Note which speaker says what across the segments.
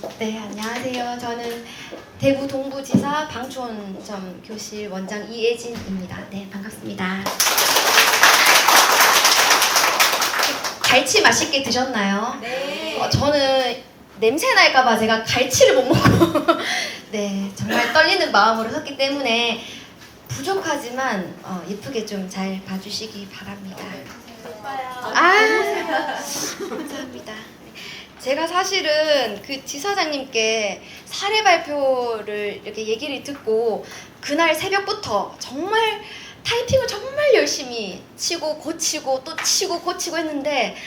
Speaker 1: 네, 안녕하세요. 저는 대구 동부지사 방촌점 교실 원장 이혜진입니다. 네, 반갑습니다. 갈치 맛있게 드셨나요?
Speaker 2: 네.
Speaker 1: 저는 냄새 날까봐 제가 갈치를 못 먹고 네, 정말 떨리는 마음으로 섰기 때문에 부족하지만 예쁘게 좀 잘 봐주시기 바랍니다. 감사합니다. 제가 사실은 그 지사장님께 사례 발표를 이렇게 얘기를 듣고 그날 새벽부터 정말 타이핑을 정말 열심히 치고 고치고 또 치고 고치고 했는데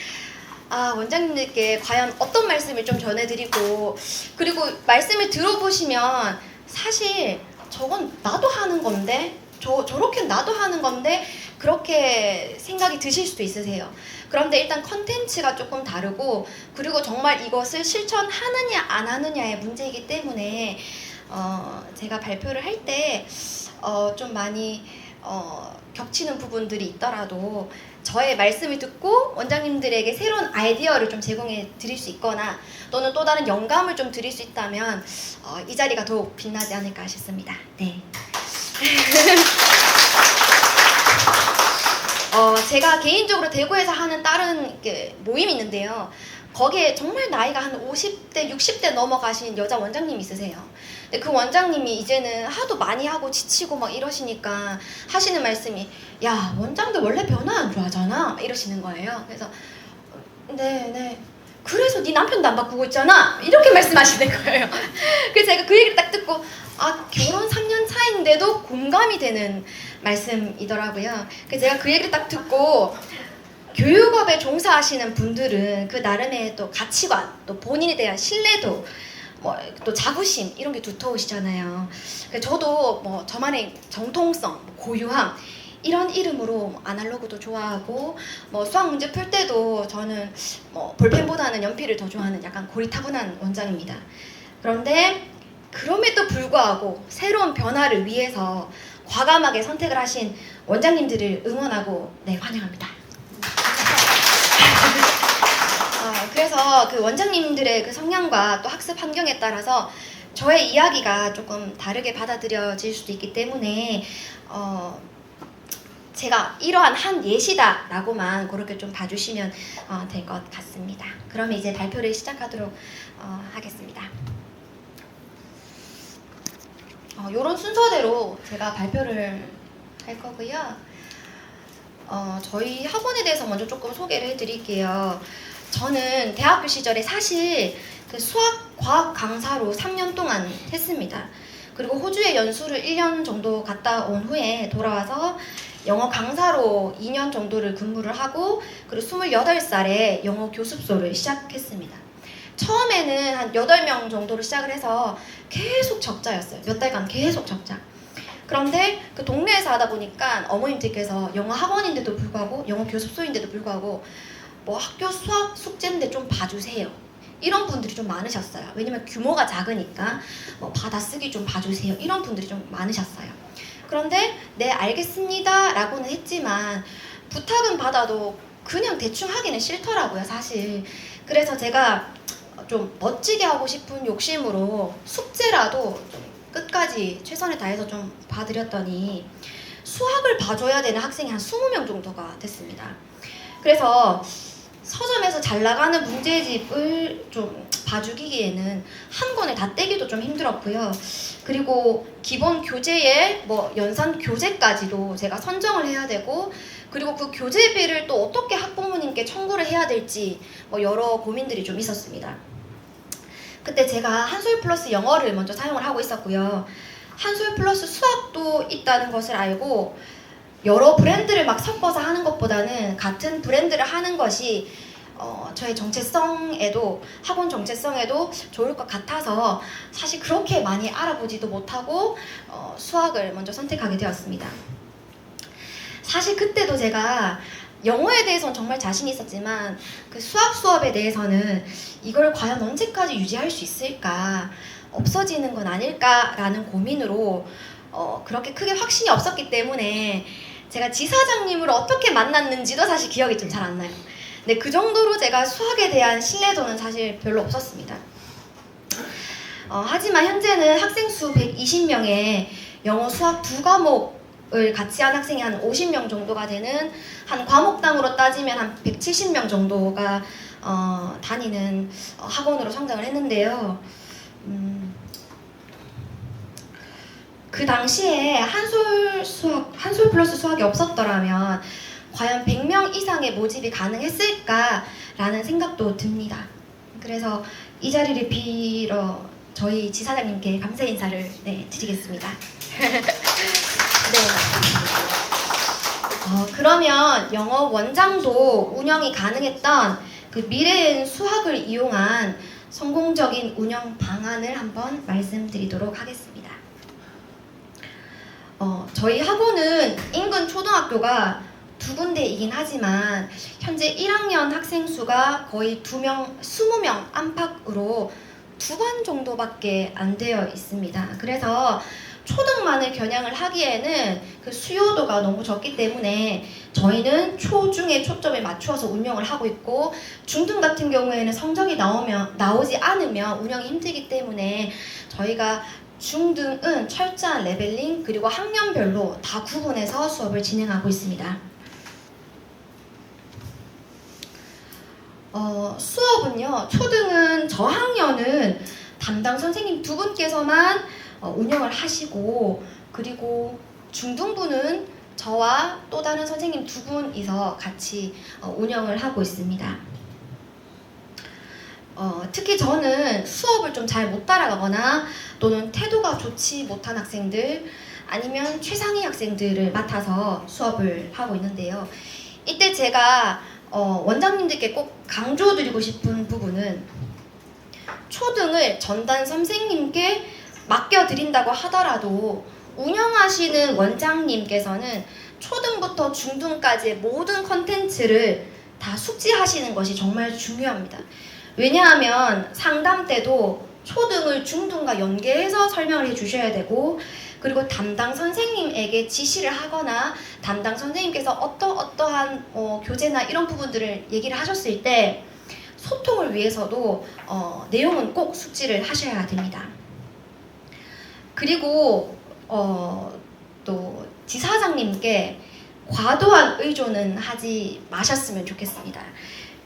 Speaker 1: 원장님들께 과연 어떤 말씀을 좀 전해드리고 그리고 말씀을 들어보시면 사실 저건 나도 하는 건데 저렇게 나도 하는 건데 그렇게 생각이 드실 수도 있으세요. 그런데 일단 컨텐츠가 조금 다르고 그리고 정말 이것을 실천하느냐 안 하느냐의 문제이기 때문에 제가 발표를 할 때 좀 많이 겹치는 부분들이 있더라도 저의 말씀을 듣고 원장님들에게 새로운 아이디어를 좀 제공해 드릴 수 있거나 또는 또 다른 영감을 좀 드릴 수 있다면 이 자리가 더욱 빛나지 않을까 싶습니다. 네. 제가 개인적으로 대구에서 하는 다른 모임이 있는데요. 거기에 정말 나이가 한 50대, 60대 넘어가신 여자 원장님이 있으세요. 근데 그 원장님이 이제는 하도 많이 하고 지치고 막 이러시니까 하시는 말씀이 야, 원장들 원래 변화 안 좋아하잖아 이러시는 거예요. 그래서 네. 그래서 네 남편도 안 바꾸고 있잖아 이렇게 말씀하시는 거예요. 그래서 제가 그 얘기를 딱 듣고 결혼 3년 차인데도 공감이 되는 말씀이더라고요. 그래서 제가 그 얘기를 딱 듣고 교육업에 종사하시는 분들은 그 나름의 또 가치관, 또 본인에 대한 신뢰도, 또 자부심 이런 게 두터우시잖아요. 그래서 저도 저만의 정통성, 고유함 이런 이름으로 아날로그도 좋아하고 수학 문제 풀 때도 저는 볼펜보다는 연필을 더 좋아하는 약간 고리타분한 원장입니다. 그런데 그럼에도 불구하고 새로운 변화를 위해서 과감하게 선택을 하신 원장님들을 응원하고 환영합니다. 그래서 그 원장님들의 그 성향과 또 학습 환경에 따라서 저의 이야기가 조금 다르게 받아들여질 수도 있기 때문에 제가 이러한 한 예시다 라고만 그렇게 좀 봐주시면 될 것 같습니다. 그러면 이제 발표를 시작하도록 하겠습니다. 요런 순서대로 제가 발표를 할 거고요. 저희 학원에 대해서 먼저 조금 소개를 해드릴게요. 저는 대학교 시절에 사실 그 수학, 과학 강사로 3년 동안 했습니다. 그리고 호주에 연수를 1년 정도 갔다 온 후에 돌아와서 영어 강사로 2년 정도를 근무를 하고 그리고 28살에 영어 교습소를 시작했습니다. 처음에는 한 8명 정도로 시작을 해서 계속 적자였어요. 몇 달간 계속 적자. 그런데 그 동네에서 하다 보니까 어머님들께서 영어 학원인데도 불구하고 영어 교습소인데도 불구하고 학교 수학 숙제인데 좀 봐주세요. 이런 분들이 좀 많으셨어요. 왜냐면 규모가 작으니까 받아쓰기 좀 봐주세요. 이런 분들이 좀 많으셨어요. 그런데 네 알겠습니다 라고는 했지만 부탁은 받아도 그냥 대충 하기는 싫더라고요 사실. 그래서 제가 좀 멋지게 하고 싶은 욕심으로 숙제라도 좀 끝까지 최선을 다해서 좀 봐드렸더니 수학을 봐줘야 되는 학생이 한 20명 정도가 됐습니다. 그래서 서점에서 잘 나가는 문제집을 좀 봐주기에는 한 권에 다 떼기도 좀 힘들었고요. 그리고 기본 교재에 연산 교재까지도 제가 선정을 해야 되고 그리고 그 교재비를 또 어떻게 학부모님께 청구를 해야 될지 여러 고민들이 좀 있었습니다. 그때 제가 한솔 플러스 영어를 먼저 사용을 하고 있었고요. 한솔 플러스 수학도 있다는 것을 알고 여러 브랜드를 막 섞어서 하는 것보다는 같은 브랜드를 하는 것이 저의 정체성에도 학원 정체성에도 좋을 것 같아서 사실 그렇게 많이 알아보지도 못하고 수학을 먼저 선택하게 되었습니다. 사실 그때도 제가 영어에 대해서는 정말 자신이 있었지만 그 수학 수업에 대해서는 이걸 과연 언제까지 유지할 수 있을까, 없어지는 건 아닐까라는 고민으로 그렇게 크게 확신이 없었기 때문에 제가 지사장님을 어떻게 만났는지도 사실 기억이 좀 잘 안 나요. 근데 그 정도로 제가 수학에 대한 신뢰도는 사실 별로 없었습니다. 하지만 현재는 학생 수 120명에 영어, 수학 두 과목을 같이 한 학생이 한 50명 정도가 되는, 한 과목당으로 따지면 한 170명 정도가 다니는 학원으로 성장을 했는데요. 그 당시에 한솔 플러스 수학이 없었더라면 과연 100명 이상의 모집이 가능했을까라는 생각도 듭니다. 그래서 이 자리를 빌어 저희 지사장님께 감사 인사를 드리겠습니다. 네. 그러면 영어 원장도 운영이 가능했던 그 미래엔 수학을 이용한 성공적인 운영 방안을 한번 말씀드리도록 하겠습니다. 저희 학원은 인근 초등학교가 두 군데이긴 하지만 현재 1학년 학생 수가 거의 20명 안팎으로 2관 정도밖에 안 되어 있습니다. 그래서 초등만을 겨냥을 하기에는 그 수요도가 너무 적기 때문에 저희는 초중에 초점을 맞추어서 운영을 하고 있고, 중등 같은 경우에는 성적이 나오지 않으면 운영이 힘들기 때문에 저희가 중등은 철저한 레벨링 그리고 학년별로 다 구분해서 수업을 진행하고 있습니다. 수업은요, 초등은 저학년은 담당 선생님 두 분께서만 운영을 하시고, 그리고 중등부는 저와 또 다른 선생님 두 분이서 같이 운영을 하고 있습니다. 특히 저는 수업을 좀 잘 못 따라가거나 또는 태도가 좋지 못한 학생들, 아니면 최상위 학생들을 맡아서 수업을 하고 있는데요. 이때 제가 원장님들께 꼭 강조드리고 싶은 부분은, 초등을 전담 선생님께 맡겨드린다고 하더라도 운영하시는 원장님께서는 초등부터 중등까지의 모든 컨텐츠를 다 숙지하시는 것이 정말 중요합니다. 왜냐하면 상담 때도 초등을 중등과 연계해서 설명을 해주셔야 되고, 그리고 담당 선생님에게 지시를 하거나 담당 선생님께서 어떠한 교재나 이런 부분들을 얘기를 하셨을 때 소통을 위해서도 내용은 꼭 숙지를 하셔야 됩니다. 그리고 또 지사장님께 과도한 의존은 하지 마셨으면 좋겠습니다.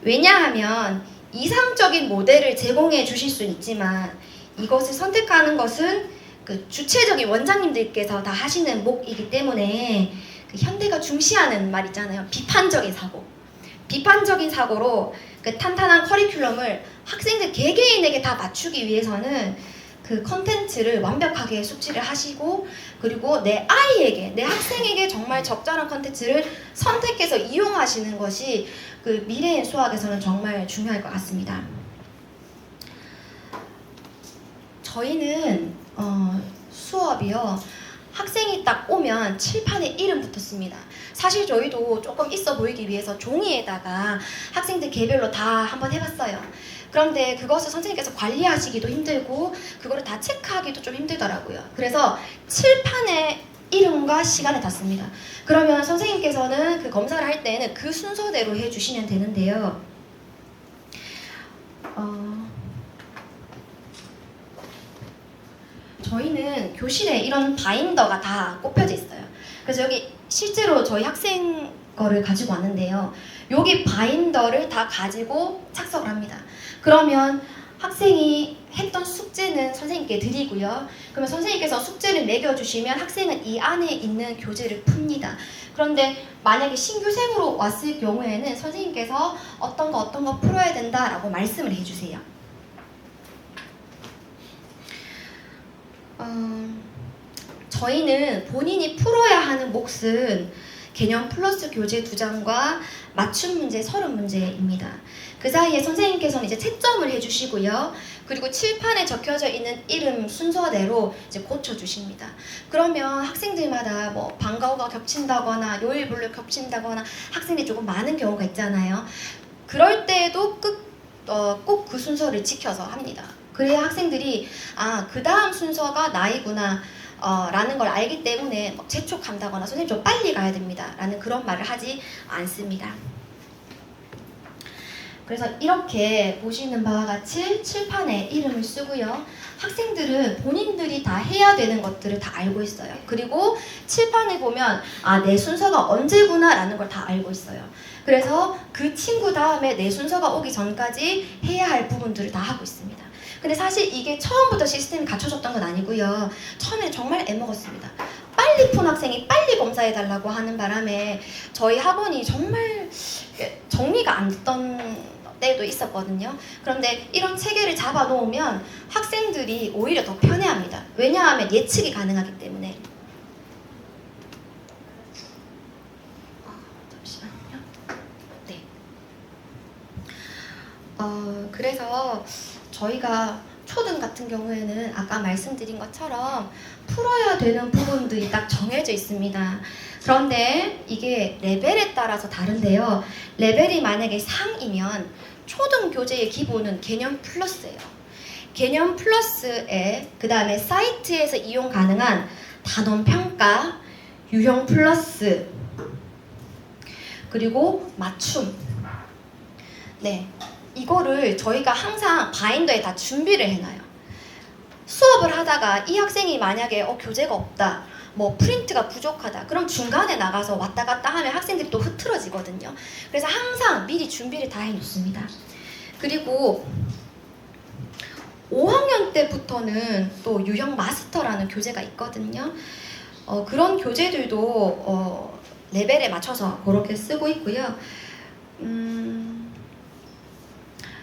Speaker 1: 왜냐하면 이상적인 모델을 제공해 주실 수는 있지만 이것을 선택하는 것은 그 주체적인 원장님들께서 다 하시는 몫이기 때문에, 그 현대가 중시하는 말 있잖아요. 비판적인 사고. 비판적인 사고로 그 탄탄한 커리큘럼을 학생들 개개인에게 다 맞추기 위해서는 그 컨텐츠를 완벽하게 숙지를 하시고, 그리고 내 아이에게, 내 학생에게 정말 적절한 컨텐츠를 선택해서 이용하시는 것이 그 미래의 수학에서는 정말 중요할 것 같습니다. 저희는 수업이요, 학생이 딱 오면 칠판에 이름 붙었습니다. 사실 저희도 조금 있어 보이기 위해서 종이에다가 학생들 개별로 다 한번 해봤어요. 그런데 그것을 선생님께서 관리하시기도 힘들고 그거를 다 체크하기도 좀 힘들더라고요. 그래서 칠판에 이름과 시간을 닫습니다. 그러면 선생님께서는 그 검사를 할 때는 그 순서대로 해주시면 되는데요. 저희는 교실에 이런 바인더가 다 꼽혀져 있어요. 그래서 여기 실제로 저희 학생 거를 가지고 왔는데요. 여기 바인더를 다 가지고 착석을 합니다. 그러면 학생이 했던 숙제는 선생님께 드리고요. 그러면 선생님께서 숙제를 매겨주시면 학생은 이 안에 있는 교재를 풉니다. 그런데 만약에 신규생으로 왔을 경우에는 선생님께서 어떤 거 풀어야 된다라고 말씀을 해주세요. 저희는 본인이 풀어야 하는 몫은 개념 플러스 교재 2장과 맞춤 문제 30문제입니다. 그 사이에 선생님께서는 이제 채점을 해주시고요. 그리고 칠판에 적혀져 있는 이름 순서대로 이제 고쳐주십니다. 그러면 학생들마다 뭐 방과후가 겹친다거나 요일별로 겹친다거나 학생들이 조금 많은 경우가 있잖아요. 그럴 때에도 꼭 그 순서를 지켜서 합니다. 그래야 학생들이 그 다음 순서가 나이구나 라는 걸 알기 때문에 재촉한다거나 선생님 좀 빨리 가야 됩니다 라는 그런 말을 하지 않습니다. 그래서 이렇게 보시는 바와 같이 칠판에 이름을 쓰고요. 학생들은 본인들이 다 해야 되는 것들을 다 알고 있어요. 그리고 칠판에 보면 내 순서가 언제구나 라는 걸 다 알고 있어요. 그래서 그 친구 다음에 내 순서가 오기 전까지 해야 할 부분들을 다 하고 있습니다. 근데 사실 이게 처음부터 시스템이 갖춰졌던 건 아니고요. 처음에 정말 애먹었습니다. 빨리 푼 학생이 빨리 검사해달라고 하는 바람에 저희 학원이 정말 정리가 안 됐던 때도 있었거든요. 그런데 이런 체계를 잡아 놓으면 학생들이 오히려 더 편해합니다. 왜냐하면 예측이 가능하기 때문에. 잠시만요. 네. 그래서 저희가 초등 같은 경우에는 아까 말씀드린 것처럼 풀어야 되는 부분들이 딱 정해져 있습니다. 그런데 이게 레벨에 따라서 다른데요. 레벨이 만약에 상이면 초등 교재의 기본은 개념 플러스예요. 개념 플러스에 그 다음에 사이트에서 이용 가능한 단원 평가, 유형 플러스, 그리고 맞춤. 네, 이거를 저희가 항상 바인더에 다 준비를 해놔요. 수업을 하다가 이 학생이 만약에 교재가 없다, 뭐 프린트가 부족하다, 그럼 중간에 나가서 왔다 갔다 하면 학생들이 또 흐트러지거든요. 그래서 항상 미리 준비를 다 해놓습니다. 그리고 5학년 때부터는 또 유형 마스터라는 교재가 있거든요. 그런 교재들도 레벨에 맞춰서 그렇게 쓰고 있고요.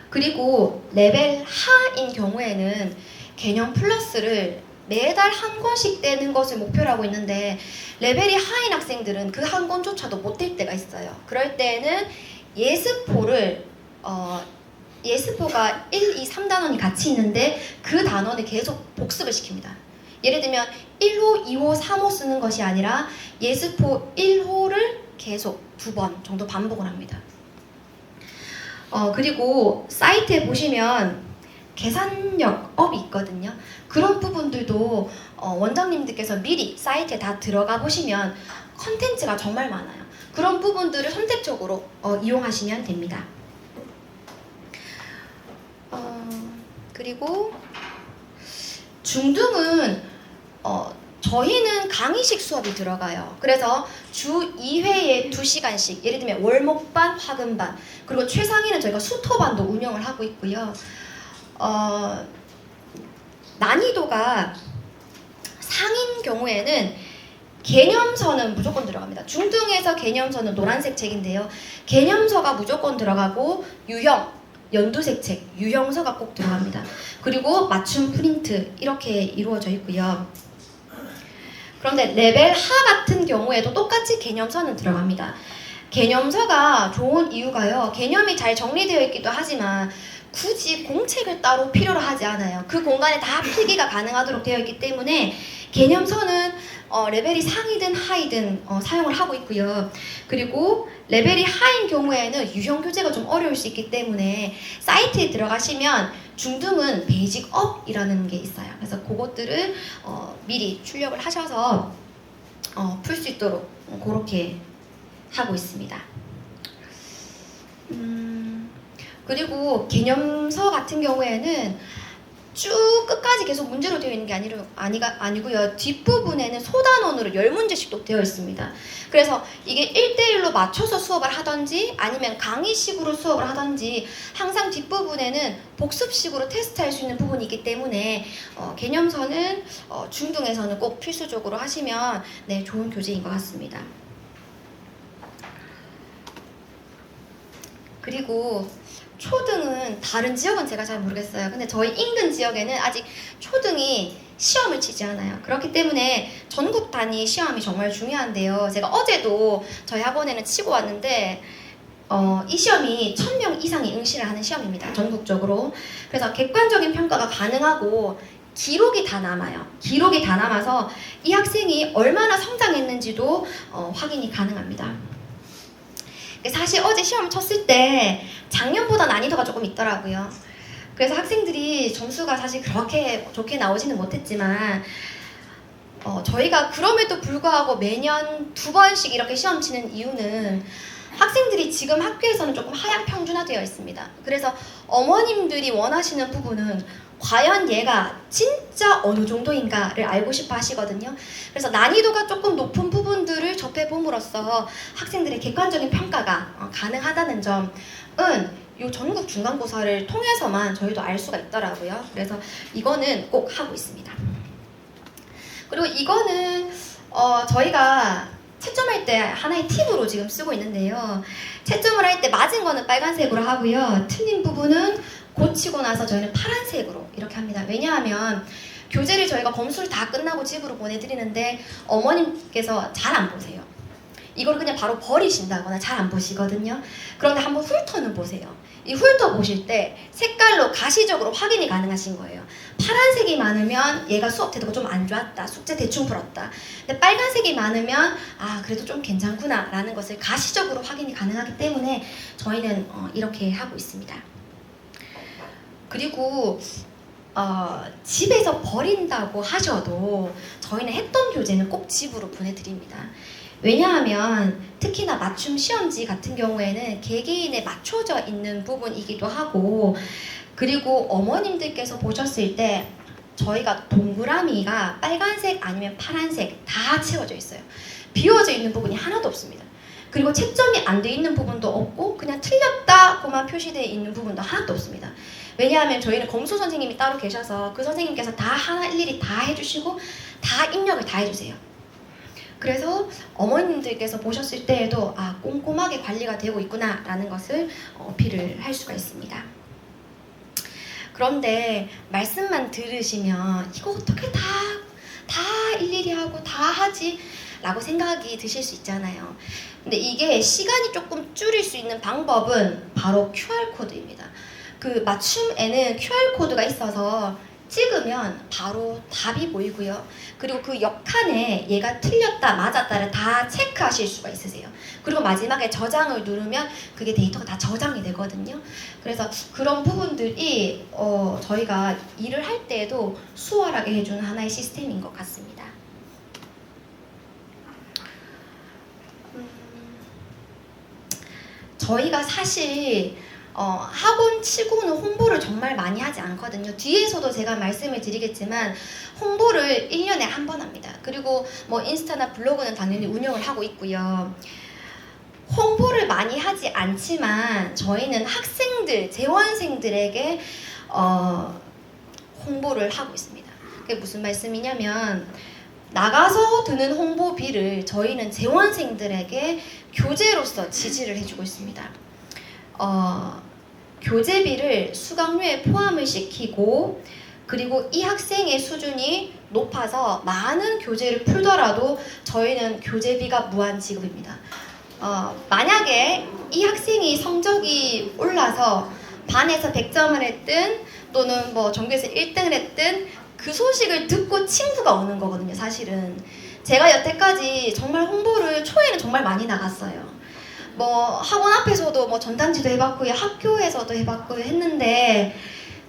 Speaker 1: 그리고 레벨 하인 경우에는 개념 플러스를 매달 한 권씩 떼는 것을 목표로 하고 있는데 레벨이 하인 학생들은 그 한 권조차도 못 뗄 때가 있어요. 그럴 때는 예스포가 1, 2, 3단원이 같이 있는데 그 단원을 계속 복습을 시킵니다. 예를 들면 1호, 2호, 3호 쓰는 것이 아니라 예스포 1호를 계속 2번 정도 반복을 합니다. 그리고 사이트에 보시면 계산력 업이 있거든요. 그런 부분들도 원장님들께서 미리 사이트에 다 들어가 보시면 컨텐츠가 정말 많아요. 그런 부분들을 선택적으로 이용하시면 됩니다. 그리고 중등은 저희는 강의식 수업이 들어가요. 그래서 주 2회에 2시간씩, 예를 들면 월목반, 화금반, 그리고 최상위는 저희가 수토반도 운영을 하고 있고요. 난이도가 상인 경우에는 개념서는 무조건 들어갑니다. 중등에서 개념서는 노란색 책인데요. 개념서가 무조건 들어가고 유형, 연두색 책, 유형서가 꼭 들어갑니다. 그리고 맞춤 프린트 이렇게 이루어져 있고요. 그런데 레벨 하 같은 경우에도 똑같이 개념서는 들어갑니다. 개념서가 좋은 이유가요. 개념이 잘 정리되어 있기도 하지만 굳이 공책을 따로 필요로 하지 않아요. 그 공간에 다 필기가 가능하도록 되어 있기 때문에 개념서는 레벨이 상이든 하이든 사용을 하고 있고요. 그리고 레벨이 하인 경우에는 유형 교재가 좀 어려울 수 있기 때문에 사이트에 들어가시면 중등은 베이직 업이라는 게 있어요. 그래서 그것들을 미리 출력을 하셔서 풀 수 있도록 그렇게 하고 있습니다. 그리고 개념서 같은 경우에는 쭉 끝까지 계속 문제로 되어 있는 게 아니고요. 뒷부분에는 소단원으로 10문제씩 또 되어 있습니다. 그래서 이게 1대1로 맞춰서 수업을 하던지 아니면 강의식으로 수업을 하던지 항상 뒷부분에는 복습식으로 테스트할 수 있는 부분이 있기 때문에 개념서는 중등에서는 꼭 필수적으로 하시면 네, 좋은 교재인 것 같습니다. 그리고 초등은 다른 지역은 제가 잘 모르겠어요. 근데 저희 인근 지역에는 아직 초등이 시험을 치지 않아요. 그렇기 때문에 전국 단위 시험이 정말 중요한데요. 제가 어제도 저희 학원에는 치고 왔는데 이 시험이 1000명 이상이 응시를 하는 시험입니다. 전국적으로. 그래서 객관적인 평가가 가능하고 기록이 다 남아요. 기록이 다 남아서 이 학생이 얼마나 성장했는지도 확인이 가능합니다. 사실 어제 시험 쳤을 때 작년보다 난이도가 조금 있더라고요. 그래서 학생들이 점수가 사실 그렇게 좋게 나오지는 못했지만 저희가 그럼에도 불구하고 매년 2번씩 이렇게 시험 치는 이유는 학생들이 지금 학교에서는 조금 하향 평준화되어 있습니다. 그래서 어머님들이 원하시는 부분은 과연 얘가 진짜 어느 정도인가를 알고 싶어 하시거든요. 그래서 난이도가 조금 높은 부분들을 접해봄으로써 학생들의 객관적인 평가가 가능하다는 점은 이 전국 중간고사를 통해서만 저희도 알 수가 있더라고요. 그래서 이거는 꼭 하고 있습니다. 그리고 이거는 저희가 채점할 때 하나의 팁으로 지금 쓰고 있는데요. 채점을 할 때 맞은 거는 빨간색으로 하고요. 틀린 부분은 고치고 나서 저희는 파란색으로 이렇게 합니다. 왜냐하면 교재를 저희가 검수를 다 끝나고 집으로 보내드리는데 어머님께서 잘 안 보세요. 이걸 그냥 바로 버리신다거나 잘 안 보시거든요. 그런데 한번 훑어는 보세요. 이 훑어보실 때 색깔로 가시적으로 확인이 가능하신 거예요. 파란색이 많으면 얘가 수업 태도가 좀 안 좋았다. 숙제 대충 풀었다. 근데 빨간색이 많으면 그래도 좀 괜찮구나 라는 것을 가시적으로 확인이 가능하기 때문에 저희는 이렇게 하고 있습니다. 그리고 집에서 버린다고 하셔도 저희는 했던 교재는 꼭 집으로 보내드립니다. 왜냐하면 특히나 맞춤 시험지 같은 경우에는 개개인에 맞춰져 있는 부분이기도 하고, 그리고 어머님들께서 보셨을 때 저희가 동그라미가 빨간색 아니면 파란색 다 채워져 있어요. 비워져 있는 부분이 하나도 없습니다. 그리고 채점이 안 돼 있는 부분도 없고 그냥 틀렸다고만 표시되어 있는 부분도 하나도 없습니다. 왜냐하면 저희는 검수 선생님이 따로 계셔서 그 선생님께서 다 하나 일일이 다 해주시고 다 입력을 다 해주세요. 그래서 어머님들께서 보셨을 때에도 꼼꼼하게 관리가 되고 있구나 라는 것을 어필을 할 수가 있습니다. 그런데 말씀만 들으시면 이거 어떻게 다 일일이 하고 다 하지? 라고 생각이 드실 수 있잖아요. 근데 이게 시간이 조금 줄일 수 있는 방법은 바로 QR코드입니다. 그 맞춤에는 QR코드가 있어서 찍으면 바로 답이 보이고요. 그리고 그 옆칸에 얘가 틀렸다 맞았다를 다 체크하실 수가 있으세요. 그리고 마지막에 저장을 누르면 그게 데이터가 다 저장이 되거든요. 그래서 그런 부분들이 저희가 일을 할 때에도 수월하게 해주는 하나의 시스템인 것 같습니다. 저희가 사실 학원 치고는 홍보를 정말 많이 하지 않거든요. 뒤에서도 제가 말씀을 드리겠지만 홍보를 1년에 한 번 합니다. 그리고 뭐 인스타나 블로그는 당연히 운영을 하고 있고요. 홍보를 많이 하지 않지만 저희는 학생들, 재원생들에게 홍보를 하고 있습니다. 그게 무슨 말씀이냐면 나가서 드는 홍보비를 저희는 재원생들에게 교재로서 지지를 해주고 있습니다. 교재비를 수강료에 포함을 시키고, 그리고 이 학생의 수준이 높아서 많은 교재를 풀더라도 저희는 교재비가 무한 지급입니다. 만약에 이 학생이 성적이 올라서 반에서 100점을 했든 또는 뭐 전교에서 1등을 했든 그 소식을 듣고 친구가 오는 거거든요. 사실은 제가 여태까지 정말 홍보를 초에는 정말 많이 나갔어요. 뭐 학원 앞에서도 뭐 전단지도 해봤고요, 학교에서도 해봤고요 했는데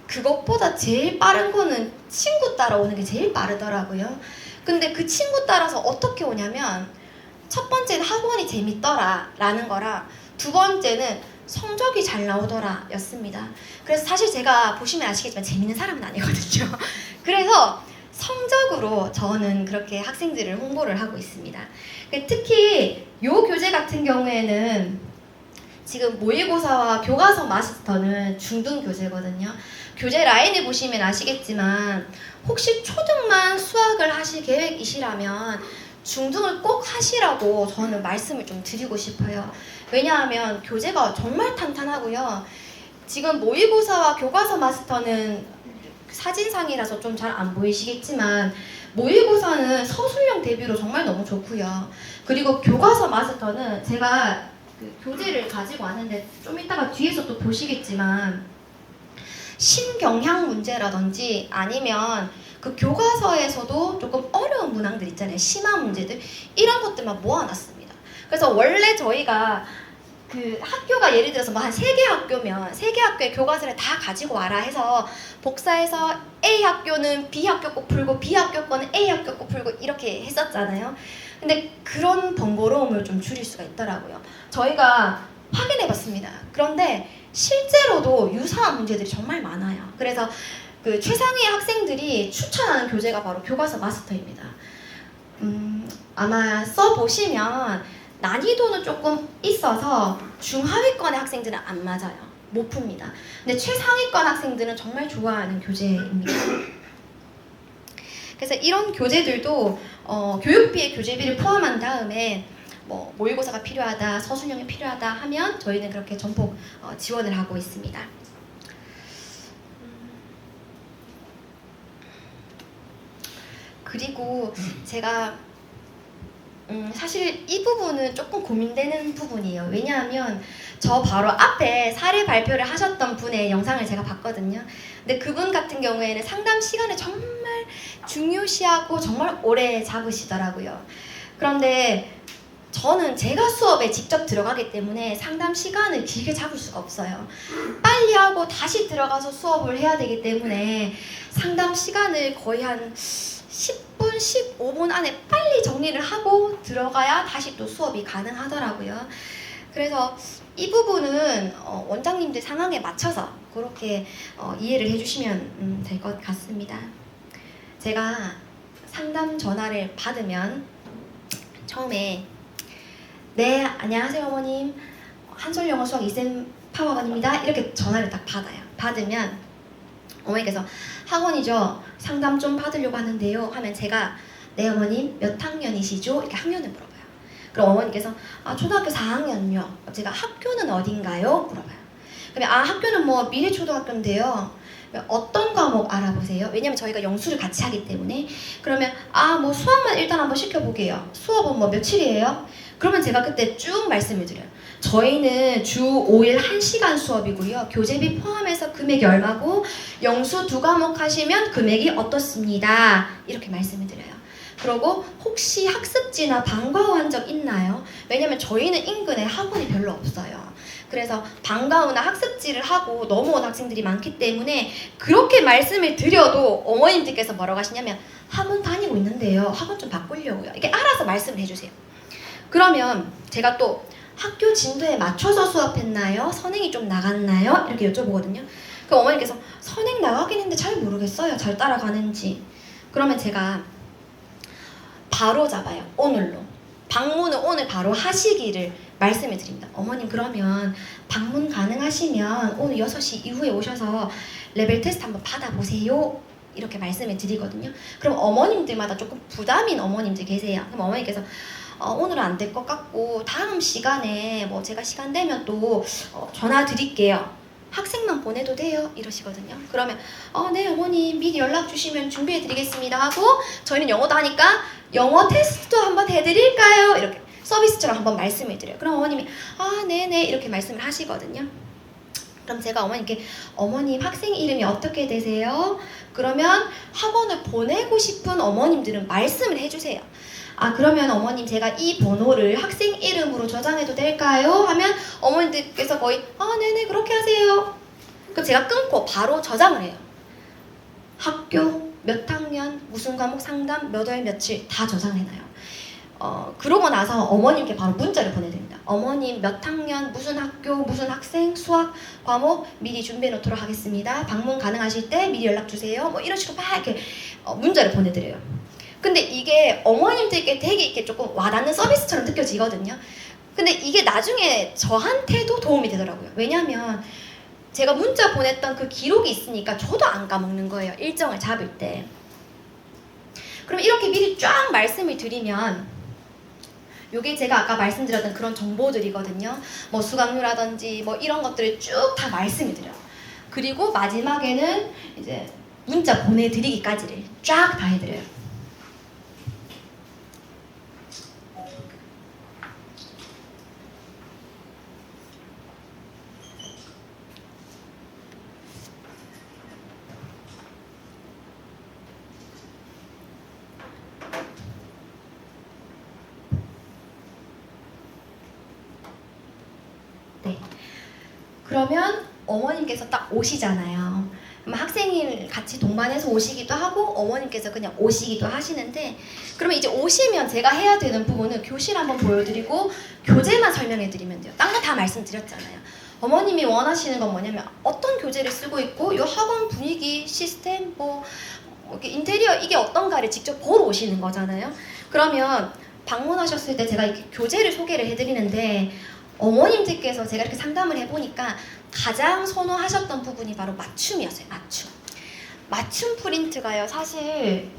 Speaker 1: 그것보다 제일 빠른 거는 친구 따라오는 게 제일 빠르더라고요. 근데 그 친구 따라서 어떻게 오냐면 첫 번째는 학원이 재밌더라 라는 거랑 두 번째는 성적이 잘 나오더라 였습니다. 그래서 사실 제가 보시면 아시겠지만 재밌는 사람은 아니거든요. 그래서 성적으로 저는 그렇게 학생들을 홍보를 하고 있습니다. 특히 요 교재 같은 경우에는 지금 모의고사와 교과서 마스터는 중등 교재거든요. 교재 라인을 보시면 아시겠지만 혹시 초등만 수학을 하실 계획이시라면 중등을 꼭 하시라고 저는 말씀을 좀 드리고 싶어요. 왜냐하면 교재가 정말 탄탄하고요. 지금 모의고사와 교과서 마스터는 사진상이라서 좀 잘 안 보이시겠지만 모의고사는 서술형 대비로 정말 너무 좋고요. 그리고 교과서 마스터는 제가 그 교재를 가지고 왔는데 좀 이따가 뒤에서 또 보시겠지만 신경향 문제라든지 아니면 그 교과서에서도 조금 어려운 문항들 있잖아요. 심화 문제들 이런 것들만 모아놨습니다. 그래서 원래 저희가 그 학교가 예를 들어서 뭐 한 3개 학교면 3개 학교의 교과서를 다 가지고 와라 해서 복사해서 A 학교는 B 학교 거 풀고 B 학교 거는 A 학교 거 풀고 이렇게 했었잖아요. 근데 그런 번거로움을 좀 줄일 수가 있더라고요. 저희가 확인해 봤습니다. 그런데 실제로도 유사한 문제들이 정말 많아요. 그래서 그 최상위의 학생들이 추천하는 교재가 바로 교과서 마스터입니다. 아마 써보시면 난이도는 조금 있어서 중하위권의 학생들은 안 맞아요. 못 풉니다. 근데 최상위권 학생들은 정말 좋아하는 교재입니다. 그래서 이런 교재들도 교육비에 교재비를 포함한 다음에 뭐 모의고사가 필요하다, 서술형이 필요하다 하면 저희는 그렇게 전폭 지원을 하고 있습니다. 그리고 제가 사실 이 부분은 조금 고민되는 부분이에요. 왜냐하면 저 바로 앞에 사례 발표를 하셨던 분의 영상을 제가 봤거든요. 근데 그분 같은 경우에는 상담 시간을 정말 중요시하고 정말 오래 잡으시더라고요. 그런데 저는 제가 수업에 직접 들어가기 때문에 상담 시간을 길게 잡을 수가 없어요. 빨리 하고 다시 들어가서 수업을 해야 되기 때문에 상담 시간을 거의 한 10분, 15분 안에 빨리 정리를 하고 들어가야 다시 또 수업이 가능하더라고요. 그래서 이 부분은 원장님들 상황에 맞춰서 그렇게 이해를 해주시면 될 것 같습니다. 제가 상담 전화를 받으면 처음에 네, 안녕하세요 어머님. 한솔영어 수학 2쌤 파워건입니다. 이렇게 전화를 딱 받아요. 받으면 어머니께서 학원이죠. 상담 좀 받으려고 하는데요. 하면 제가 네 어머님 몇 학년이시죠? 이렇게 학년을 물어봐요. 그럼 어머니께서 초등학교 4학년요. 제가 학교는 어딘가요? 물어봐요. 그러면 학교는 뭐 미래초등학교인데요. 어떤 과목 알아보세요? 왜냐면 저희가 영수를 같이 하기 때문에. 그러면 뭐 수학만 일단 한번 시켜보게요. 수업은 뭐 며칠이에요? 그러면 제가 그때 쭉 말씀을 드려요. 저희는 주 5일 1시간 수업이고요. 교재비 포함해서 금액이 얼마고 영수 2과목 하시면 금액이 어떻습니다. 이렇게 말씀을 드려요. 그리고 혹시 학습지나 방과 후 한 적 있나요? 왜냐면 저희는 인근에 학원이 별로 없어요. 그래서 방과 후나 학습지를 하고 넘어온 학생들이 많기 때문에 그렇게 말씀을 드려도 어머님들께서 뭐라고 하시냐면 학원 다니고 있는데요. 학원 좀 바꾸려고요. 이렇게 알아서 말씀을 해주세요. 그러면 제가 또 학교 진도에 맞춰서 수업했나요? 선행이 좀 나갔나요? 이렇게 여쭤보거든요. 그 어머니께서 선행 나가긴 했는데 잘 모르겠어요. 잘 따라가는지. 그러면 제가 바로 잡아요. 오늘로. 방문을 오늘 바로 하시기를 말씀을 드립니다. 어머님 그러면 방문 가능하시면 오늘 6시 이후에 오셔서 레벨 테스트 한번 받아보세요. 이렇게 말씀을 드리거든요. 그럼 어머님들마다 조금 부담인 어머님들 계세요. 그럼 어머니께서 오늘은 안 될 것 같고 다음 시간에 뭐 제가 시간 되면 또 전화 드릴게요. 학생만 보내도 돼요? 이러시거든요. 그러면 네 어머님 미리 연락 주시면 준비해 드리겠습니다 하고 저희는 영어도 하니까 영어 테스트도 한번 해드릴까요? 이렇게 서비스처럼 한번 말씀을 드려요. 그럼 어머님이 네네 이렇게 말씀을 하시거든요. 그럼 제가 어머님께 어머님 학생 이름이 어떻게 되세요? 그러면 학원을 보내고 싶은 어머님들은 말씀을 해주세요. 그러면 어머님 제가 이 번호를 학생 이름으로 저장해도 될까요? 하면 어머님들께서 거의 네네 그렇게 하세요. 그럼 제가 끊고 바로 저장을 해요. 학교, 몇 학년, 무슨 과목 상담, 몇 월 며칠 다 저장해놔요. 그러고 나서 어머님께 바로 문자를 보내드립니다. 어머님 몇 학년, 무슨 학교, 무슨 학생, 수학 과목 미리 준비해 놓도록 하겠습니다. 방문 가능하실 때 미리 연락 주세요. 뭐 이런 식으로 막 이렇게 문자를 보내드려요. 근데 이게 어머님들께 되게 이렇게 조금 와닿는 서비스처럼 느껴지거든요. 근데 이게 나중에 저한테도 도움이 되더라고요. 왜냐면 제가 문자 보냈던 그 기록이 있으니까 저도 안 까먹는 거예요. 일정을 잡을 때. 그럼 이렇게 미리 쫙 말씀을 드리면 요게 제가 아까 말씀드렸던 그런 정보들이거든요. 뭐 수강료라든지 뭐 이런 것들을 쭉 다 말씀을 드려요. 그리고 마지막에는 이제 문자 보내드리기까지를 쫙 다 해드려요. 그러면 어머님께서 딱 오시잖아요. 그럼 학생을 같이 동반해서 오시기도 하고 어머님께서 그냥 오시기도 하시는데, 그러면 이제 오시면 제가 해야 되는 부분은 교실 한번 보여드리고 교재만 설명해드리면 돼요. 딴 거 다 말씀드렸잖아요. 어머님이 원하시는 건 뭐냐면 어떤 교재를 쓰고 있고 이 학원 분위기, 시스템, 뭐 이렇게 인테리어 이게 어떤가를 직접 보러 오시는 거잖아요. 그러면 방문하셨을 때 제가 이렇게 교재를 소개를 해드리는데, 어머님들께서 제가 이렇게 상담을 해보니까 가장 선호하셨던 부분이 바로 맞춤이었어요. 맞춤. 맞춤 프린트가요, 사실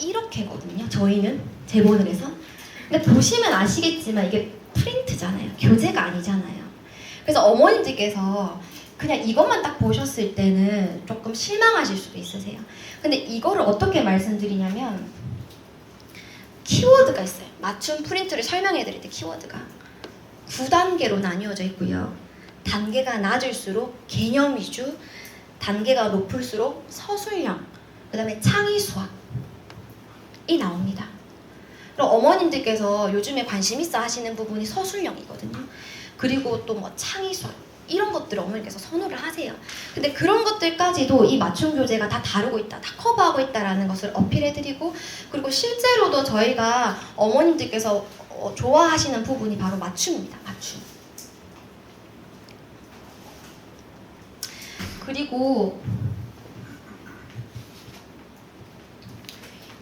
Speaker 1: 이렇게거든요. 저희는 제본을 해서. 근데 보시면 아시겠지만 이게 프린트잖아요. 교재가 아니잖아요. 그래서 어머님들께서 그냥 이것만 딱 보셨을 때는 조금 실망하실 수도 있으세요. 근데 이거를 어떻게 말씀드리냐면 키워드가 있어요. 맞춤 프린트를 설명해 드릴 때 키워드가 9단계로 나뉘어져 있고요. 단계가 낮을수록 개념 위주, 단계가 높을수록 서술형, 그 다음에 창의 수학이 나옵니다. 그럼 어머님들께서 요즘에 관심 있어 하시는 부분이 서술형이거든요. 그리고 또 뭐 창의 수학 이런 것들을 어머니께서 선호를 하세요. 근데 그런 것들까지도 이 맞춤 교재가 다 다루고 있다, 다 커버하고 있다라는 것을 어필해드리고, 그리고 실제로도 저희가 어머님들께서 좋아하시는 부분이 바로 맞춤입니다. 맞춤. 그리고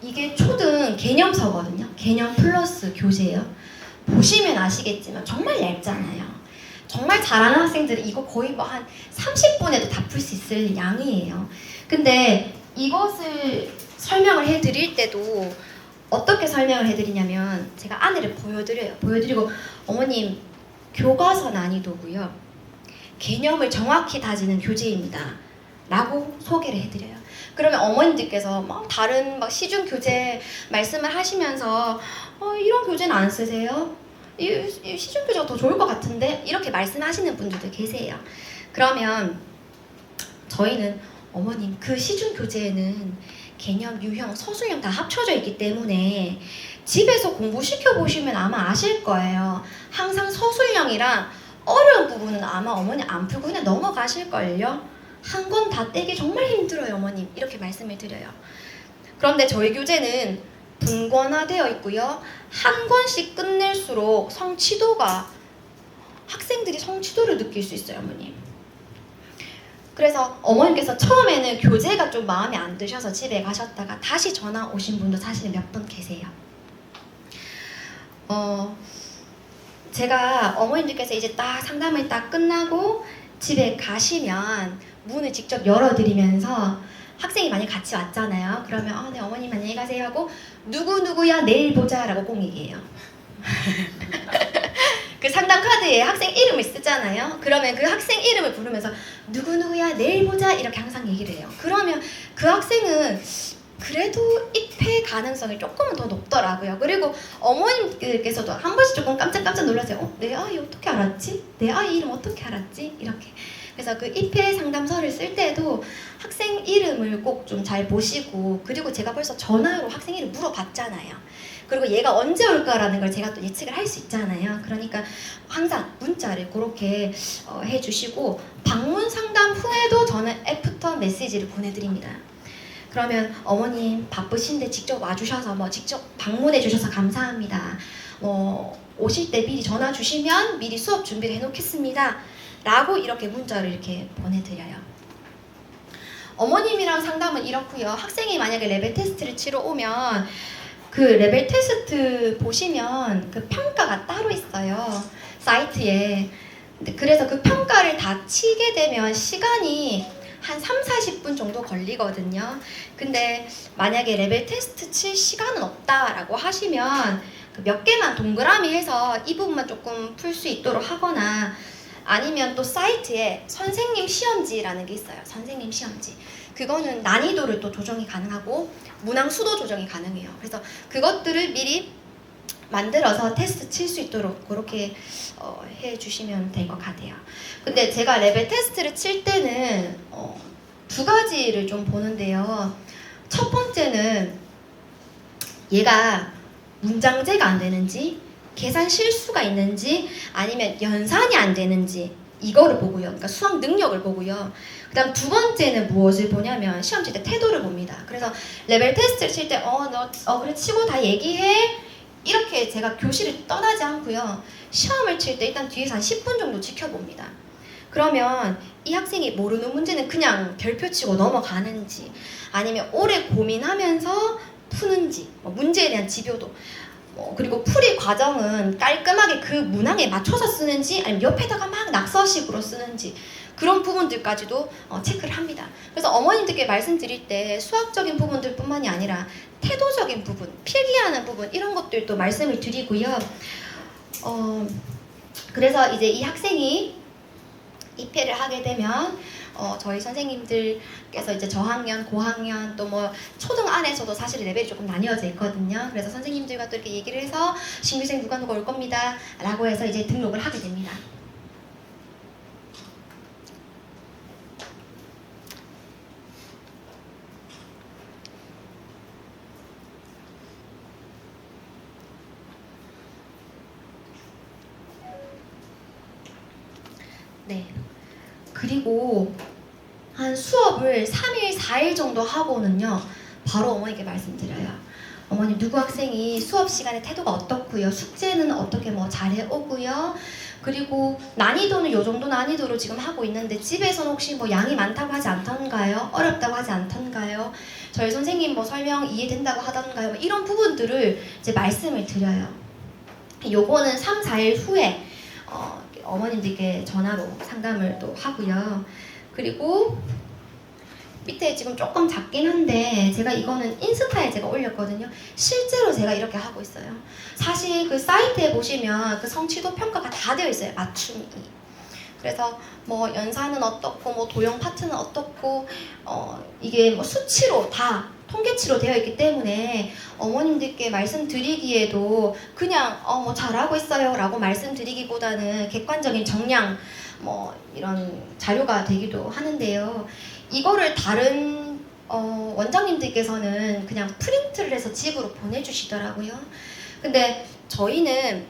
Speaker 1: 이게 초등 개념서거든요. 개념 플러스 교재예요. 보시면 아시겠지만 정말 얇잖아요. 정말 잘하는 학생들은 이거 거의 뭐 한 30분에도 다 풀 수 있을 양이에요. 근데 이것을 설명을 해드릴 때도 어떻게 설명을 해드리냐면 제가 안에를 보여드려요. 보여드리고 어머님 교과서 난이도고요. 개념을 정확히 다지는 교재입니다. 라고 소개를 해드려요. 그러면 어머님들께서 막 다른 막 시중 교재 말씀을 하시면서 이런 교재는 안 쓰세요? 이 시중 교재가 더 좋을 것 같은데? 이렇게 말씀하시는 분들도 계세요. 그러면 저희는 어머님 그 시중 교재에는 개념, 유형, 서술형 다 합쳐져 있기 때문에 집에서 공부시켜 보시면 아마 아실 거예요. 항상 서술형이랑 어려운 부분은 아마 어머니 안 풀고 그냥 넘어가실걸요? 한 권 다 떼기 정말 힘들어요, 어머님. 이렇게 말씀을 드려요. 그런데 저희 교재는 분권화되어 있고요. 한 권씩 끝낼수록 학생들이 성취도를 느낄 수 있어요, 어머님. 그래서 어머님께서 처음에는 교재가 좀 마음에 안 드셔서 집에 가셨다가 다시 전화 오신 분도 사실 몇 분 계세요. 제가 어머님들께서 이제 딱 상담을 딱 끝나고 집에 가시면 문을 직접 열어드리면서 학생이 만약 같이 왔잖아요. 그러면 네 어머님 안녕히 가세요 하고 누구누구야 내일 보자 라고 꼭 얘기해요. 그 상담 카드에 학생 이름을 쓰잖아요. 그러면 그 학생 이름을 부르면서 누구누구야 내일 보자 이렇게 항상 얘기를 해요. 그러면 그 학생은 그래도 입회 가능성이 조금은 더 높더라고요. 그리고 어머님께서도 한 번씩 조금 깜짝 놀라세요. 내 아이 어떻게 알았지? 내 아이 이름 어떻게 알았지? 이렇게. 그래서 그 입회 상담서를 쓸 때도 학생 이름을 꼭 좀 잘 보시고, 그리고 제가 벌써 전화로 학생 이름 물어봤잖아요. 그리고 얘가 언제 올까라는 걸 제가 또 예측을 할 수 있잖아요. 그러니까 항상 문자를 그렇게 해주시고, 방문 상담 후에도 저는 애프터 메시지를 보내드립니다. 그러면 어머님 바쁘신데 직접 와주셔서 직접 방문해 주셔서 감사합니다. 오실 때 미리 전화 주시면 미리 수업 준비를 해놓겠습니다. 라고 이렇게 문자를 이렇게 보내드려요. 어머님이랑 상담은 이렇고요. 학생이 만약에 레벨 테스트를 치러 오면 그 레벨 테스트 보시면 그 평가가 따로 있어요. 사이트에. 그래서 그 평가를 다 치게 되면 시간이 한 3-40분 정도 걸리거든요. 근데 만약에 레벨 테스트 칠 시간은 없다라고 하시면 몇 개만 동그라미 해서 이 부분만 조금 풀 수 있도록 하거나, 아니면 또 사이트에 선생님 시험지라는 게 있어요. 선생님 시험지. 그거는 난이도를 또 조정이 가능하고 문항 수도 조정이 가능해요. 그래서 그것들을 미리 만들어서 테스트 칠 수 있도록 그렇게 해주시면 될 것 같아요. 근데 제가 레벨 테스트를 칠 때는 두 가지를 좀 보는데요. 첫 번째는 얘가 문장제가 안 되는지, 계산 실수가 있는지, 아니면 연산이 안 되는지, 이거를 보고요. 그러니까 수학 능력을 보고요. 그 다음 두 번째는 무엇을 보냐면 시험 칠 때 태도를 봅니다. 그래서 레벨 테스트를 칠 때 그래 치고 다 얘기해, 이렇게 제가 교실을 떠나지 않고요. 시험을 칠 때 일단 뒤에서 한 10분 정도 지켜봅니다. 그러면 이 학생이 모르는 문제는 그냥 별표 치고 넘어가는지, 아니면 오래 고민하면서 푸는지, 문제에 대한 집요도, 그리고 풀이 과정은 깔끔하게 그 문항에 맞춰서 쓰는지, 아니면 옆에다가 막 낙서식으로 쓰는지, 그런 부분들까지도 체크를 합니다. 그래서 어머님들께 말씀드릴 때 수학적인 부분들 뿐만이 아니라 태도적인 부분, 필기하는 부분, 이런 것들도 말씀을 드리고요. 그래서 이제 이 학생이 입회를 하게 되면 저희 선생님들께서 이제 저학년, 고학년, 또 뭐 초등 안에서도 사실 레벨이 조금 나뉘어져 있거든요. 그래서 선생님들과 또 이렇게 얘기를 해서 신규생 누가 올 겁니다 라고 해서 이제 등록을 하게 됩니다. 네. 그리고 한 수업을 3일, 4일 정도 하고는요, 바로 어머니께 말씀드려요. 어머님, 누구 학생이 수업 시간에 태도가 어떻고요, 숙제는 어떻게 잘해오고요, 그리고 난이도는 요 정도 난이도로 지금 하고 있는데 집에서는 혹시 양이 많다고 하지 않던가요? 어렵다고 하지 않던가요? 저희 선생님 설명 이해된다고 하던가요? 이런 부분들을 이제 말씀을 드려요. 요거는 3, 4일 후에 어머님들께 전화로 상담을 또 하고요. 그리고 밑에 지금 조금 작긴 한데 제가 이거는 인스타에 제가 올렸거든요. 실제로 제가 이렇게 하고 있어요. 사실 그 사이트에 보시면 그 성취도 평가가 다 되어 있어요. 맞춤이. 그래서 연산은 어떻고 도형 파트는 어떻고 이게 수치로 다 통계치로 되어 있기 때문에 어머님들께 말씀드리기에도 그냥 잘하고 있어요 라고 말씀드리기보다는 객관적인 정량 이런 자료가 되기도 하는데요. 이거를 다른 원장님들께서는 그냥 프린트를 해서 집으로 보내주시더라고요. 근데 저희는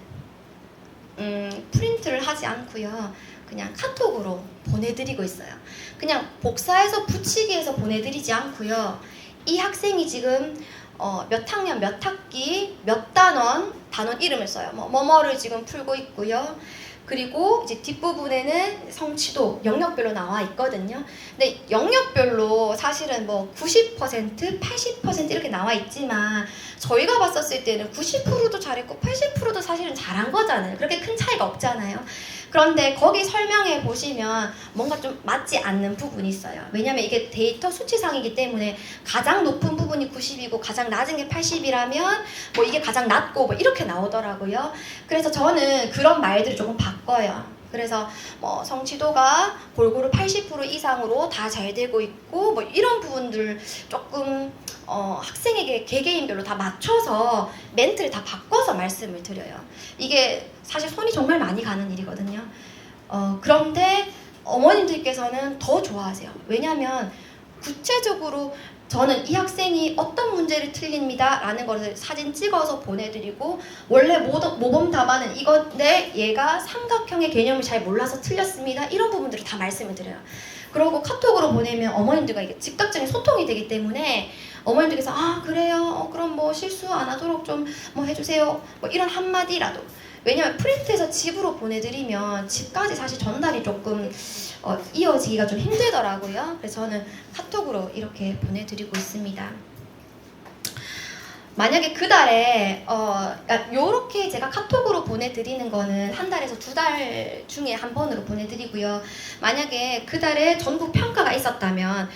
Speaker 1: 프린트를 하지 않고요. 그냥 카톡으로 보내드리고 있어요. 그냥 복사해서 붙이기해서 보내드리지 않고요. 이 학생이 지금 몇 학년 몇 학기 몇 단원 이름을 써요. 뭐뭐를 지금 풀고 있고요. 그리고 이제 뒷부분에는 성취도 영역별로 나와 있거든요. 근데 영역별로 사실은 90%, 80% 이렇게 나와 있지만 저희가 봤었을 때는 90%도 잘했고 80%도 사실은 잘한 거잖아요. 그렇게 큰 차이가 없잖아요. 그런데 거기 설명해 보시면 뭔가 좀 맞지 않는 부분이 있어요. 왜냐면 이게 데이터 수치상이기 때문에 가장 높은 부분이 90이고 가장 낮은 게 80이라면 이게 가장 낮고 이렇게 나오더라고요. 그래서 저는 그런 말들을 조금 바꿔요. 그래서 성취도가 골고루 80% 이상으로 다 잘 되고 있고 이런 부분들 조금 학생에게 개개인별로 다 맞춰서 멘트를 다 바꿔서 말씀을 드려요. 이게 사실 손이 정말 많이 가는 일이거든요. 그런데 어머님들께서는 더 좋아하세요. 왜냐하면 구체적으로 저는 이 학생이 어떤 문제를 틀립니다 라는 것을 사진 찍어서 보내드리고, 원래 모범 답안은 이건데 얘가 삼각형의 개념을 잘 몰라서 틀렸습니다, 이런 부분들을 다 말씀을 드려요. 그리고 카톡으로 보내면 어머님들과 이게 즉각적인 소통이 되기 때문에 어머님들께서 그래요, 그럼 실수 안 하도록 좀 해주세요, 이런 한마디라도. 왜냐면 프린트해서 집으로 보내드리면 집까지 사실 전달이 조금 이어지기가 좀 힘들더라고요. 그래서 저는 카톡으로 이렇게 보내드리고 있습니다. 만약에 그 달에 요렇게 제가 카톡으로 보내드리는 거는 한 달에서 2달 중에 한 번으로 보내드리고요. 만약에 그 달에 전국 평가가 있었다면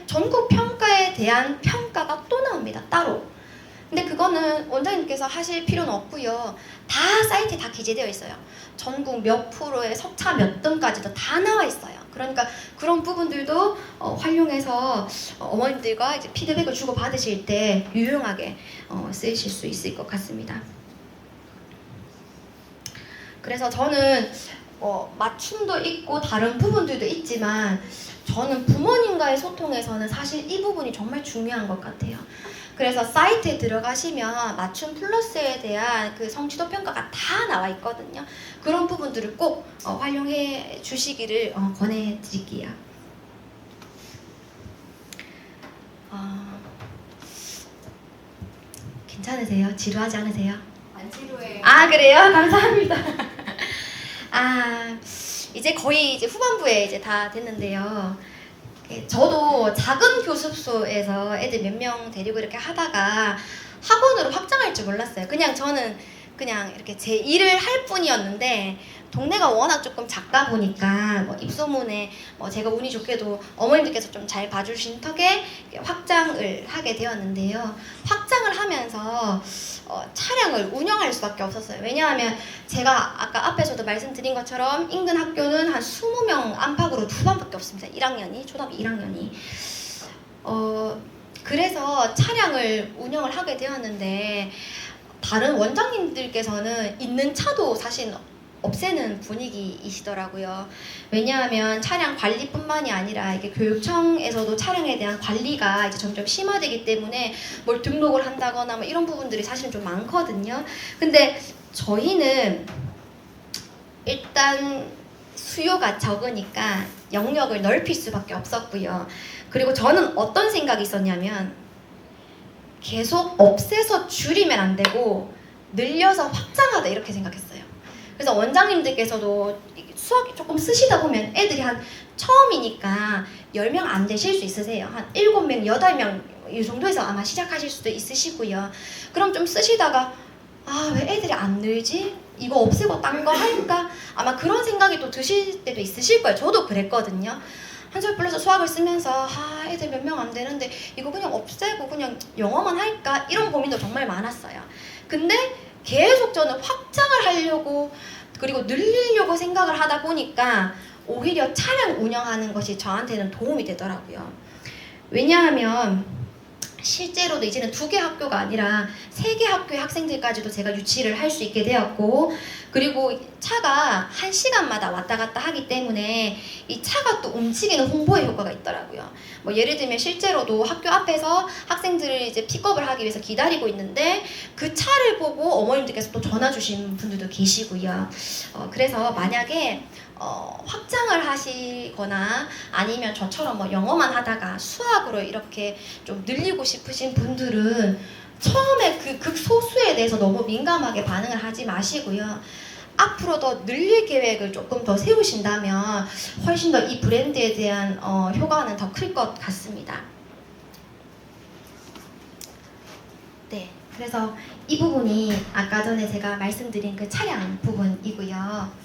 Speaker 1: 전국 평가에 대한 평가가 또 나옵니다, 따로. 근데 그거는 원장님께서 하실 필요는 없고요. 다 사이트에 다 기재되어 있어요. 전국 몇 프로의 석차 몇 등까지도 다 나와 있어요. 그러니까 그런 부분들도 활용해서 어머님들과 이제 피드백을 주고 받으실 때 유용하게 쓰실 수 있을 것 같습니다. 그래서 저는 맞춤도 있고 다른 부분들도 있지만 저는 부모님과의 소통에서는 사실 이 부분이 정말 중요한 것 같아요. 그래서 사이트에 들어가시면 맞춤 플러스에 대한 그 성취도 평가가 다 나와 있거든요. 그런 부분들을 꼭 활용해 주시기를 권해드릴게요. 괜찮으세요? 지루하지 않으세요?
Speaker 2: 안 지루해요.
Speaker 1: 아, 그래요? 감사합니다. 이제 거의 이제 후반부에 이제 다 됐는데요. 저도 작은 교습소에서 애들 몇 명 데리고 이렇게 하다가 학원으로 확장할 줄 몰랐어요. 그냥 저는 그냥 이렇게 제 일을 할 뿐이었는데 동네가 워낙 조금 작다 보니까 입소문에 제가 운이 좋게도 어머님들께서 좀 잘 봐주신 덕에 확장을 하게 되었는데요. 확장을 하면서 차량을 운영할 수밖에 없었어요. 왜냐하면 제가 아까 앞에서도 말씀드린 것처럼 인근 학교는 한 20명 안팎으로 2반밖에 없습니다. 1학년이, 초등학교 1학년이. 그래서 차량을 운영을 하게 되었는데 다른 원장님들께서는 있는 차도 사실 없애는 분위기이시더라고요. 왜냐하면 차량 관리뿐만이 아니라 이게 교육청에서도 차량에 대한 관리가 이제 점점 심화되기 때문에 뭘 등록을 한다거나 뭐 이런 부분들이 사실은 좀 많거든요. 근데 저희는 일단 수요가 적으니까 영역을 넓힐 수밖에 없었고요. 그리고 저는 어떤 생각이 있었냐면 계속 없애서 줄이면 안 되고 늘려서 확장하다 이렇게 생각했어요. 그래서 원장님들께서도 수학 조금 쓰시다 보면 애들이 한 처음이니까 10명 안 되실 수 있으세요. 한 7명, 8명 이 정도에서 아마 시작하실 수도 있으시고요. 그럼 좀 쓰시다가 왜 애들이 안 늘지? 이거 없애고 딴 거 할까? 아마 그런 생각이 또 드실 때도 있으실 거예요. 저도 그랬거든요. 한솔 플러스 수학을 쓰면서 애들 몇 명 안 되는데 이거 그냥 없애고 그냥 영어만 할까? 이런 고민도 정말 많았어요. 근데 계속 저는 확장을 하려고 그리고 늘리려고 생각을 하다 보니까 오히려 차량 운영하는 것이 저한테는 도움이 되더라고요. 왜냐하면 실제로도 이제는 2개 학교가 아니라 3개 학교의 학생들까지도 제가 유치를 할 수 있게 되었고, 그리고 차가 1시간마다 왔다 갔다 하기 때문에 이 차가 또 움직이는 홍보의 효과가 있더라고요. 예를 들면 실제로도 학교 앞에서 학생들을 이제 픽업을 하기 위해서 기다리고 있는데 그 차를 보고 어머님들께서 또 전화 주신 분들도 계시고요. 그래서 만약에 확장을 하시거나 아니면 저처럼 영어만 하다가 수학으로 이렇게 좀 늘리고 싶으신 분들은 처음에 그 극소수에 대해서 너무 민감하게 반응을 하지 마시고요. 앞으로 더 늘릴 계획을 조금 더 세우신다면 훨씬 더 이 브랜드에 대한 효과는 더 클 것 같습니다. 네, 그래서 이 부분이 아까 전에 제가 말씀드린 그 차량 부분이고요.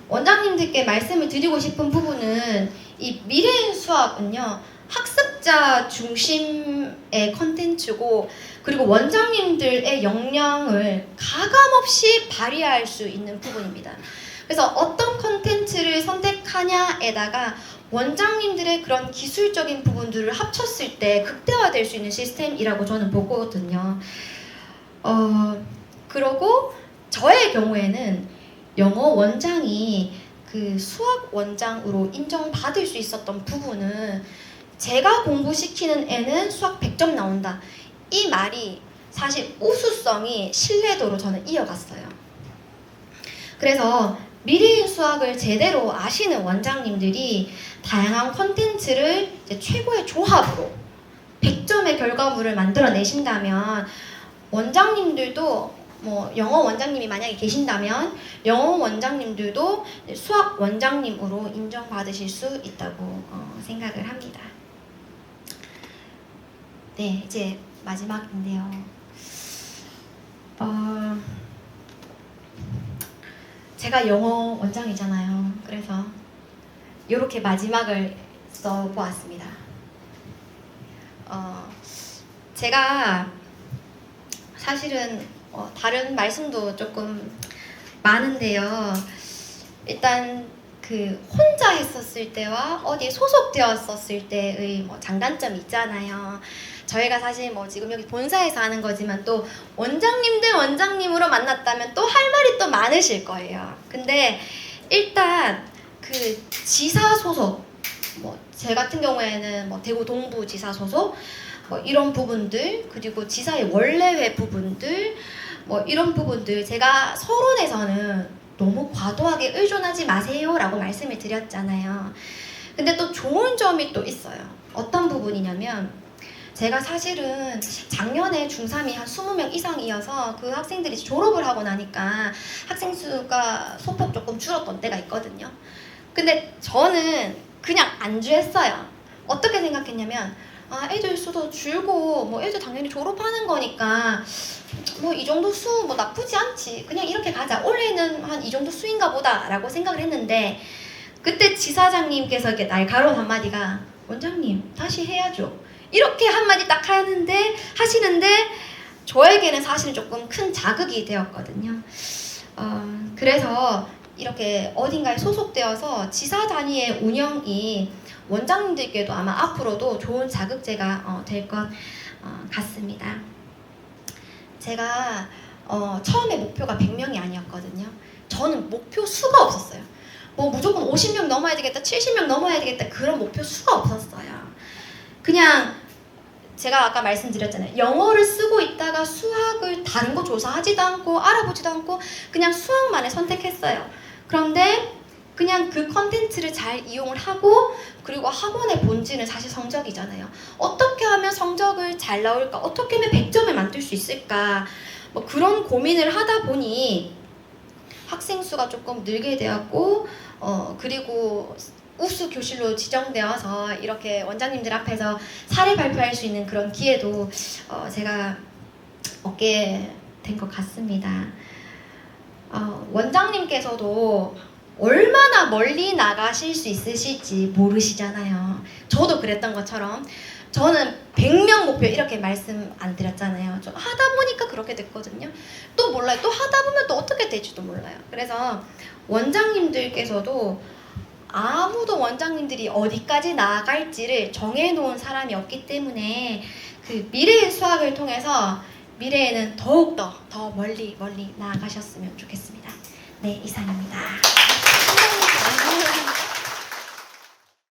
Speaker 1: 원장님들께 말씀을 드리고 싶은 부분은 이 미래인 수학은요, 학습자 중심의 컨텐츠고, 그리고 원장님들의 역량을 가감없이 발휘할 수 있는 부분입니다. 그래서 어떤 컨텐츠를 선택하냐에다가 원장님들의 그런 기술적인 부분들을 합쳤을 때 극대화될 수 있는 시스템이라고 저는 보거든요. 그러고 저의 경우에는 영어 원장이 그 수학 원장으로 인정받을 수 있었던 부분은 제가 공부시키는 애는 수학 100점 나온다. 이 말이 사실 우수성이 신뢰도로 저는 이어갔어요. 그래서 미래인 수학을 제대로 아시는 원장님들이 다양한 컨텐츠를 최고의 조합으로 100점의 결과물을 만들어내신다면 원장님들도 영어 원장님이 만약에 계신다면 영어 원장님들도 수학 원장님으로 인정받으실 수 있다고 생각을 합니다. 네, 이제 마지막인데요. 제가 영어 원장이잖아요. 그래서 이렇게 마지막을 써보았습니다. 제가 사실은 다른 말씀도 조금 많은데요. 일단 그 혼자 했었을 때와 어디에 소속되었었을 때의 뭐 장단점이 있잖아요. 저희가 사실 뭐 지금 여기 본사에서 하는 거지만 또 원장님들 원장님으로 만났다면 또 할 말이 또 많으실 거예요. 근데 일단 그 지사 소속, 뭐 제 같은 경우에는 뭐 대구 동부 지사 소속 뭐 이런 부분들, 그리고 지사의 원래회 부분들, 뭐 이런 부분들 제가 서론에서는 너무 과도하게 의존하지 마세요 라고 말씀을 드렸잖아요. 근데 또 좋은 점이 또 있어요. 어떤 부분이냐면 제가 사실은 작년에 중3이 한 20명 이상이어서 그 학생들이 졸업을 하고 나니까 학생 수가 소폭 조금 줄었던 때가 있거든요. 근데 저는 그냥 안주했어요. 어떻게 생각했냐면 애들 수도 줄고 뭐 애들 당연히 졸업하는 거니까 뭐 이 정도 수 뭐 나쁘지 않지, 그냥 이렇게 가자, 올해는 한 이 정도 수인가 보다 라고 생각을 했는데, 그때 지사장님께서 이렇게 날카로운 한마디가 원장님 다시 해야죠 이렇게 한마디 딱 하시는데 저에게는 사실은 조금 큰 자극이 되었거든요. 그래서 이렇게 어딘가에 소속되어서 지사 단위의 운영이 원장님들께도 아마 앞으로도 좋은 자극제가 될 것 같습니다. 제가 처음에 목표가 100명이 아니었거든요. 저는 목표 수가 없었어요. 뭐 무조건 50명 넘어야 되겠다, 70명 넘어야 되겠다, 그런 목표 수가 없었어요. 그냥 제가 아까 말씀드렸잖아요. 영어를 쓰고 있다가 수학을 다른 거 조사하지도 않고 알아보지도 않고 그냥 수학만을 선택했어요. 그런데 그냥 그 컨텐츠를 잘 이용을 하고, 그리고 학원의 본질은 사실 성적이잖아요. 어떻게 하면 성적을 잘 나올까? 어떻게 하면 100점을 만들 수 있을까? 뭐 그런 고민을 하다 보니 학생 수가 조금 늘게 되었고, 그리고 우수 교실로 지정되어서 이렇게 원장님들 앞에서 사례 발표할 수 있는 그런 기회도 제가 얻게 된 것 같습니다. 원장님께서도 얼마나 멀리 나가실 수 있으실지 모르시잖아요. 저도 그랬던 것처럼 저는 100명 목표 이렇게 말씀 안 드렸잖아요. 좀 하다 보니까 그렇게 됐거든요. 또 몰라요. 또 하다 보면 또 어떻게 될지도 몰라요. 그래서 원장님들께서도 아무도 원장님들이 어디까지 나아갈지를 정해놓은 사람이 없기 때문에 그 미래의 수학을 통해서 미래에는 더욱더 더 멀리 나아가셨으면 좋겠습니다. 네, 이상입니다.